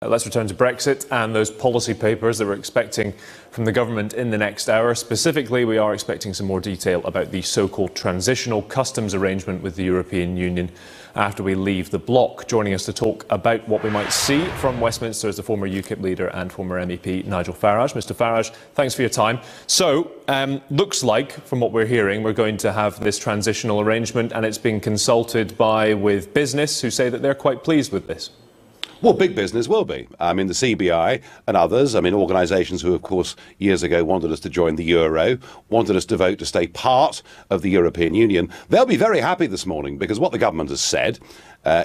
Let's return to Brexit and those policy papers that we're expecting from the government in the next hour. Specifically, we are expecting some more detail about the so-called transitional customs arrangement with the European Union after we leave the bloc. Joining us to talk about what we might see from Westminster is the former UKIP leader and former MEP Nigel Farage. Mr Farage, thanks for your time. So, looks like, from what we're hearing, we're going to have this transitional arrangement, and it's been consulted with business, who say that they're quite pleased with this. Well, big business will be. I mean, the CBI and others, organisations who, of course, years ago wanted us to join the euro, wanted us to vote to stay part of the European Union, they'll be very happy this morning, because what the government has said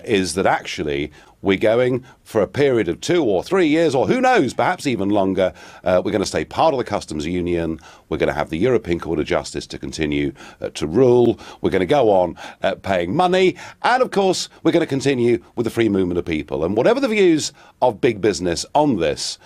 is that actually we're going for a period of 2 or 3 years, or who knows, perhaps even longer. We're going to stay part of the customs union. We're going to have the European Court of Justice to continue to rule. We're going to go on paying money. And, of course, we're going to continue with the free movement of people. And whatever the views of big business on this,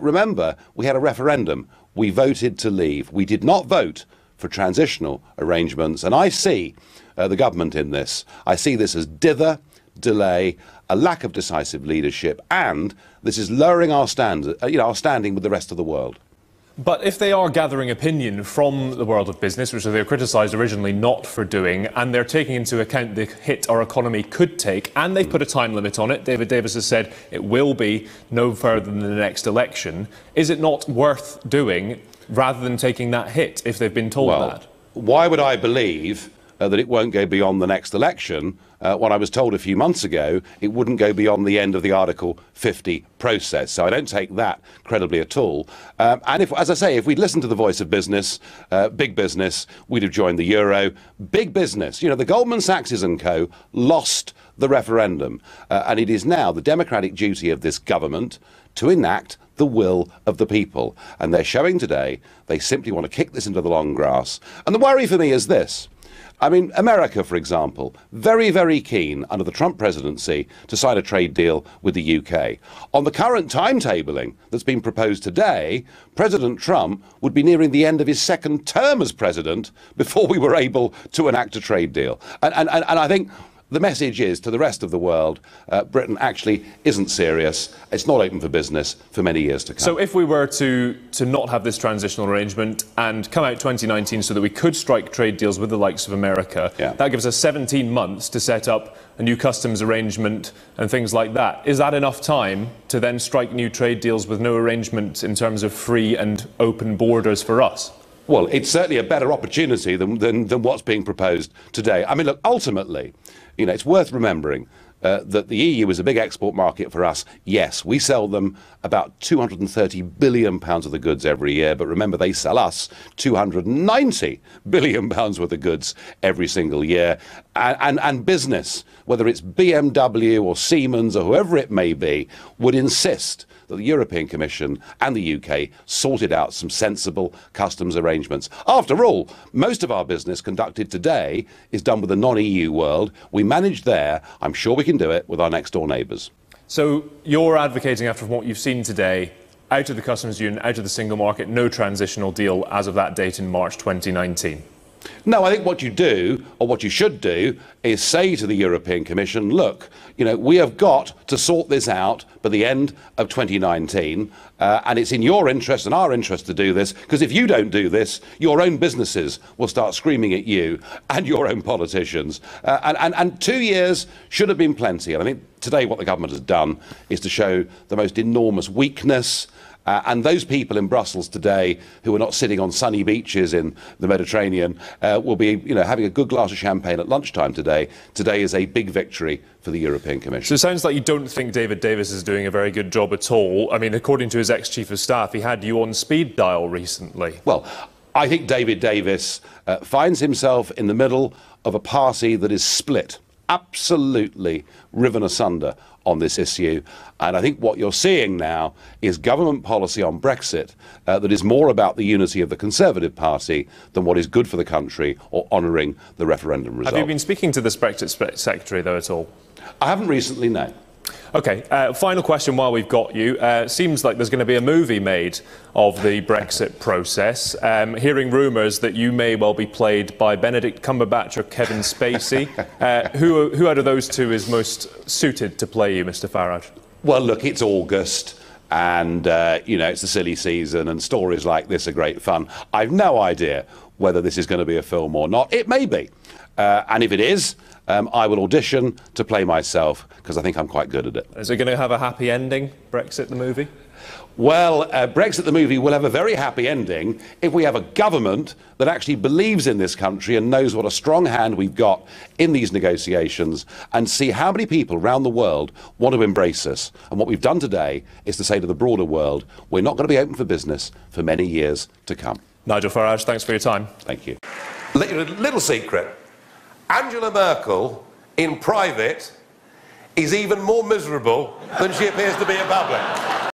remember, we had a referendum. We voted to leave. We did not vote for transitional arrangements. And I see the government in this. I see this as dither, delay, a lack of decisive leadership, and this is lowering our standard, our standing with the rest of the world. But if they are gathering opinion from the world of business, which they were criticised originally not for doing, and they're taking into account the hit our economy could take, and they've put a time limit on it, David Davis has said it will be no further than the next election, is it not worth doing rather than taking that hit if they've been told that? Why would I believe that it won't go beyond the next election when I was told a few months ago it wouldn't go beyond the end of the Article 50 process? So I don't take that credibly at all. And if, as I say, if we'd listened to the voice of business, big business, we'd have joined the euro. Big business, the Goldman Sachs and co. lost the referendum. And it is now the democratic duty of this government to enact the will of the people. And they're showing today they simply want to kick this into the long grass. And the worry for me is this. America, for example, very, very keen under the Trump presidency to sign a trade deal with the UK. On the current timetabling that's been proposed today, President Trump would be nearing the end of his second term as president before we were able to enact a trade deal. And I think the message is to the rest of the world, Britain actually isn't serious. It's not open for business for many years to come. So if we were to not have this transitional arrangement and come out 2019 so that we could strike trade deals with the likes of America, that gives us 17 months to set up a new customs arrangement and things like that. Is that enough time to then strike new trade deals with no arrangement in terms of free and open borders for us? Well, it's certainly a better opportunity than what's being proposed today. Look, ultimately, it's worth remembering that the EU is a big export market for us. Yes, we sell them about £230 billion of the goods every year, but remember, they sell us £290 billion worth of goods every single year. And business, whether it's BMW or Siemens or whoever it may be, would insist that the European Commission and the UK sorted out some sensible customs arrangements. After all, most of our business conducted today is done with the non-EU world. We manage there. I'm sure we can do it with our next-door neighbours. So you're advocating, after what you've seen today, out of the customs union, out of the single market, no transitional deal as of that date in March 2019? No, I think what you do, or what you should do, is say to the European Commission, look, we have got to sort this out by the end of 2019, and it's in your interest and our interest to do this, because if you don't do this, your own businesses will start screaming at you and your own politicians. And 2 years should have been plenty. And I think today what the government has done is to show the most enormous weakness. And those people in Brussels today who are not sitting on sunny beaches in the Mediterranean will be, having a good glass of champagne at lunchtime today. Today is a big victory for the European Commission. So it sounds like you don't think David Davis is doing a very good job at all. According to his ex-chief of staff, he had you on speed dial recently. Well, I think David Davis finds himself in the middle of a party that is split, absolutely riven asunder on this issue. And I think what you're seeing now is government policy on Brexit that is more about the unity of the Conservative Party than what is good for the country or honouring the referendum result. Have you been speaking to this Brexit secretary, though, at all? I haven't recently, no. OK, final question while we've got you. Seems like there's going to be a movie made of the Brexit process. Hearing rumours that you may well be played by Benedict Cumberbatch or Kevin Spacey. Who out of those two is most suited to play you, Mr Farage? Well, look, it's August. And, you know, it's the silly season and stories like this are great fun. I've no idea whether this is going to be a film or not. It may be. And if it is, I will audition to play myself because I think I'm quite good at it. Is it going to have a happy ending, Brexit the movie? Well, Brexit the movie will have a very happy ending if we have a government that actually believes in this country and knows what a strong hand we've got in these negotiations, and see how many people around the world want to embrace us. And what we've done today is to say to the broader world, we're not going to be open for business for many years to come. Nigel Farage, thanks for your time. Thank you. Little secret. Angela Merkel, in private, is even more miserable than she appears to be in public.